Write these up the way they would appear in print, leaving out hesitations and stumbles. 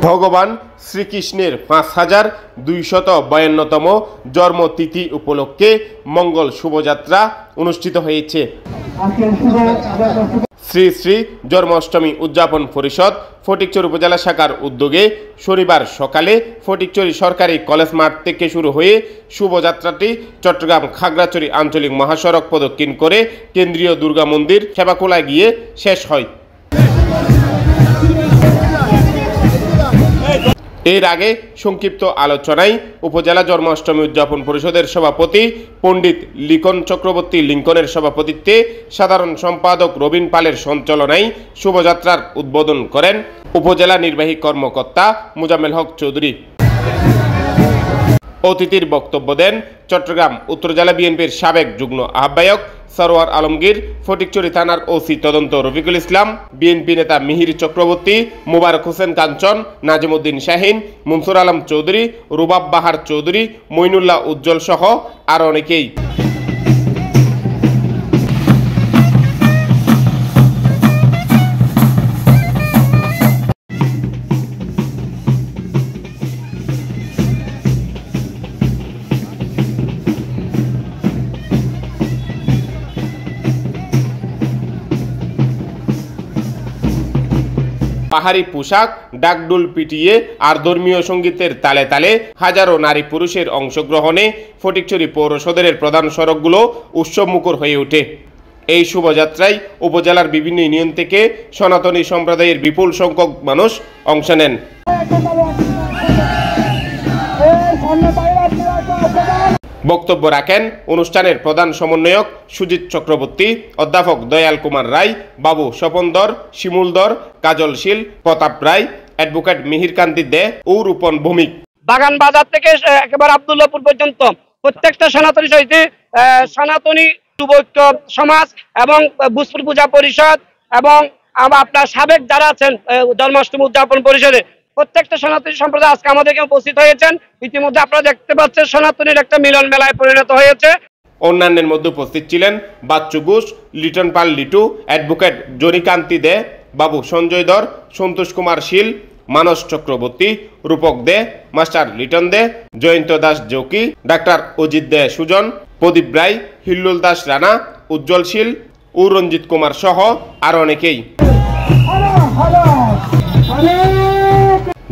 ভগবান শ্রীকৃষ্ণের 5252তম জন্মতিথি উপলক্ষে মঙ্গল শোভাযাত্রা অনুষ্ঠিত হয়েছে। শ্রী শ্রী জন্মাষ্টমী উদযাপন পরিষদ ফটিকছড়ি উপজেলা শাখার উদ্যোগে শনিবার সকালে ফটিকছড়ি সরকারি কলেজ মাঠ থেকে শুরু হয়ে শোভাযাত্রাটি চট্টগ্রাম খাগড়াছড়ি আঞ্চলিক মহাসড়ক প্রদক্ষিণ করে কেন্দ্রীয় দুর্গা মন্দির সেবাখোলায় গিয়ে শেষ হয়। এর আগে সংক্ষিপ্ত আলোচনায় উপজেলা জন্মাষ্টমী উদযাপন পরিষদের সভাপতি পণ্ডিত লিখন চক্রবর্তী লিঙ্কনের সভাপতিত্বে সাধারণ সম্পাদক রবিন পালের সঞ্চালনায় শোভাযাত্রার উদ্বোধন করেন উপজেলা নির্বাহী কর্মকর্তা মোজাম্মেল হক চৌধুরী। অতিথির বক্তব্য দেন চট্টগ্রাম উত্তর জেলা বিএনপির সাবেক যুগ্ম আহ্বায়ক সরওয়ার আলমগীর, ফটিকছড়ি থানার ওসি তদন্ত রফিকুল ইসলাম, বিএনপি নেতা মিহির চক্রবর্তী, মোবারক হোসেন কাঞ্চন, নাজিমউদ্দিন শাহিন, মনসুর আলম চৌধুরী, রুবাব বাহার চৌধুরী, মইনুল্লাহ উজ্জ্বল সহ আরও অনেকেই। পাহাড়ি পোশাক, ডাকডুল পিটিয়ে আর ধর্মীয় সঙ্গীতের তালে তালে হাজারো নারী পুরুষের অংশগ্রহণে ফটিকছড়ি পৌর সদরের প্রধান সড়কগুলো উৎসবমুখর হয়ে ওঠে। এই শোভাযাত্রায় উপজেলার বিভিন্ন ইউনিয়ন থেকে সনাতনী সম্প্রদায়ের বিপুল সংখ্যক মানুষ অংশ নেন। বক্তব্য রাখেন অনুষ্ঠানের প্রধান সমন্বয়ক সুজিত চক্রবর্তী, অধ্যাপক দয়াল কুমার রায়, বাবু স্বপনদর, শিমুলদর, কাজল শীল, প্রতাপ রায়, অ্যাডভোকেট মিহিরকান্তি দে ও রূপন ভৌমিক। বাগান বাজার থেকে একেবারে আব্দুল্লাহপুর পর্যন্ত প্রত্যেকটা সনাতনী সহিতে সনাতনী যুবৈক্য সমাজ এবং ভূজপুর পূজা পরিষদ এবং আপনার সাবেক যারা আছেন জন্মাষ্টমী উদযাপন পরিষদে প্রত্যেকটা সনাতনী সম্প্রদায় আজকে আমাদেরকে উপস্থিত হয়েছেন। ইতিমধ্যে আপনারা দেখতে পাচ্ছেন সনাতনীর একটা মিলন মেলায় পরিণত হয়েছে। অন্যান্যের মধ্যে উপস্থিত ছিলেন বাচ্চু ঘোষ, লিটন পাল লিটু, অ্যাডভোকেট জনিকান্তি দে, বাবু সঞ্জয় দর, সন্তোষ কুমার শীল, মানস চক্রবর্তী, রূপক দে, মাস্টার লিটন দে, জয়ন্ত দাস জৌকি, ডাক্তার অজিত দে সুজন, প্রদীপ রায়, হিল্লুল দাস রানা, উজ্জ্বল শীল ও রঞ্জিত কুমার সহ আরো অনেকেই।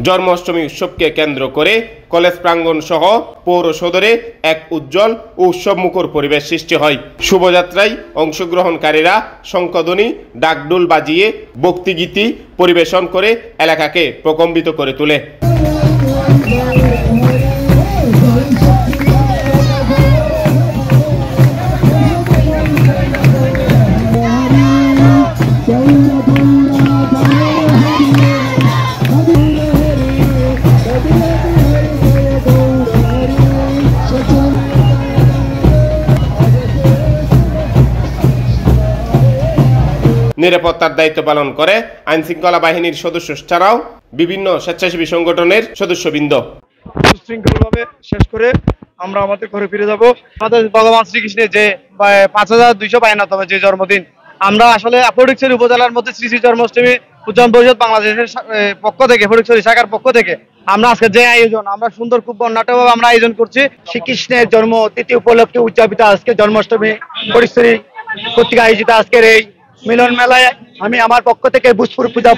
জন্মাষ্টমী উৎসবকে কেন্দ্র করে কলেজ প্রাঙ্গণ সহ পৌর সদরে এক উজ্জ্বল ও উৎসবমুখর পরিবেশ সৃষ্টি হয়। শোভাযাত্রায় অংশগ্রহণকারীরা শঙ্খধ্বনি, ডাকডোল বাজিয়ে ভক্তিগীতি পরিবেশন করে এলাকাকে প্রকম্পিত করে তোলে। নিরাপত্তার দায়িত্ব পালন করে আইন শৃঙ্খলা বাহিনীর সদস্য ছাড়াও বিভিন্ন স্বেচ্ছাসেবী সংগঠনের সদস্যবৃন্দ। সুশৃঙ্খলভাবে শেষ করে আমরা আমাদের ঘরে ফিরে যাব। আমাদের ভগবান শ্রীকৃষ্ণের যে 5252 যে জন্মদিন, আমরা আসলে ফটিকছড়ি উপজেলার মধ্যে শ্রী শ্রী জন্মাষ্টমী উদযাপন পরিষদ বাংলাদেশের পক্ষ থেকে, ফটিকছড়ি শাখার পক্ষ থেকে আমরা আজকে যে আয়োজন, আমরা সুন্দর খুব নাটকভাবে আমরা আয়োজন করছি শ্রীকৃষ্ণের জন্মতিথি উপলক্ষে উদযাপিত আজকে জন্মাষ্টমী ফটিকছড়ি কর্তৃক আয়োজিত আজকের এই মিলন মেলায় আমি আমার পক্ষ থেকে ভূজপুর পূজা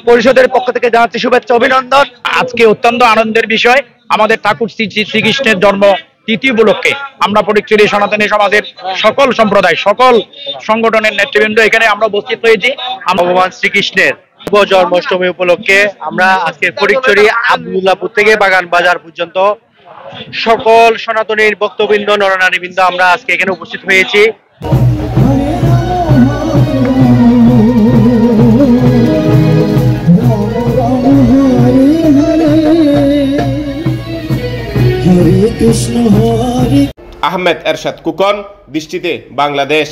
পরিষদের পক্ষ থেকে জানাচ্ছি শুভেচ্ছা, অভিনন্দন। আজকে অত্যন্ত আনন্দের বিষয়, আমাদের ঠাকুর শ্রীকৃষ্ণের জন্ম তিথি উপলক্ষে আমরা ফটিকছড়ি সনাতনী সমাজের সকল সম্প্রদায়, সকল সংগঠনের নেতৃবৃন্দ এখানে আমরা উপস্থিত হয়েছি। ভগবান শ্রীকৃষ্ণের জন্মাষ্টমী উপলক্ষে আমরা আজকে ফটিকছড়ি আব্দুল্লাহপুর থেকে বাগান বাজার পর্যন্ত সকল সনাতনীর ভক্তবৃন্দ, নরনারীবৃন্দ আমরা আজকে এখানে উপস্থিত হয়েছি। আহমেদ এরশাদ কুকন, দৃষ্টিতে বাংলাদেশ।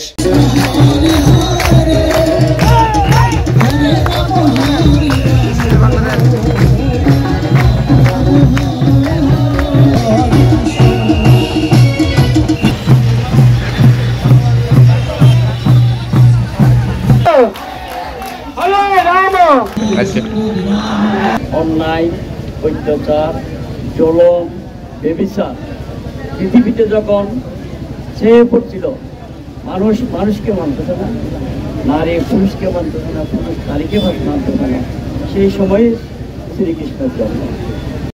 জানাচ্ছেন। অন্যায়, অত্যাচার, জুলুম, ব্যভিচার পৃথিবীতে যখন ছেয়ে পড়ছিল, মানুষ মানুষকে মানতেছে না, নারী পুরুষকে মানতেছে না, পুরুষ নারীকে মানতেছে না, সেই সময়ে শ্রীকৃষ্ণের জন্ম।